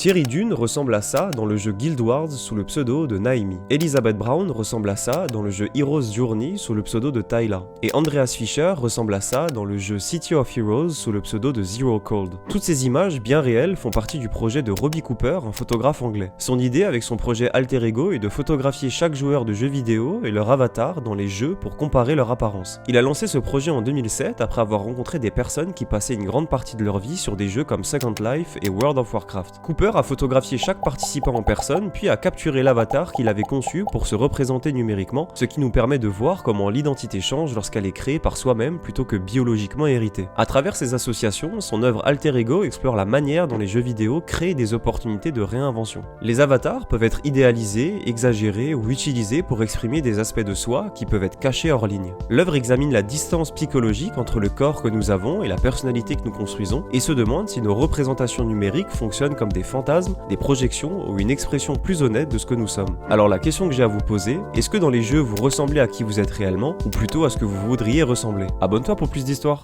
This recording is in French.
Thierry Dune ressemble à ça dans le jeu Guild Wars sous le pseudo de Naimi. Elizabeth Brown ressemble à ça dans le jeu Heroes Journey sous le pseudo de Tyla. Et Andreas Fischer ressemble à ça dans le jeu City of Heroes sous le pseudo de Zero Cold. Toutes ces images bien réelles font partie du projet de Robbie Cooper, un photographe anglais. Son idée avec son projet Alter Ego est de photographier chaque joueur de jeux vidéo et leur avatar dans les jeux pour comparer leur apparence. Il a lancé ce projet en 2007 après avoir rencontré des personnes qui passaient une grande partie de leur vie sur des jeux comme Second Life et World of Warcraft. Cooper a photographié chaque participant en personne puis a capturé l'avatar qu'il avait conçu pour se représenter numériquement, ce qui nous permet de voir comment l'identité change lorsqu'elle est créée par soi-même plutôt que biologiquement héritée. À travers ces associations, son œuvre Alter Ego explore la manière dont les jeux vidéo créent des opportunités de réinvention. Les avatars peuvent être idéalisés, exagérés ou utilisés pour exprimer des aspects de soi qui peuvent être cachés hors ligne. L'œuvre examine la distance psychologique entre le corps que nous avons et la personnalité que nous construisons et se demande si nos représentations numériques fonctionnent comme des fantasmes, des projections ou une expression plus honnête de ce que nous sommes. Alors la question que j'ai à vous poser, est-ce que dans les jeux vous ressemblez à qui vous êtes réellement ou plutôt à ce que vous voudriez ressembler? Abonne-toi pour plus d'histoires.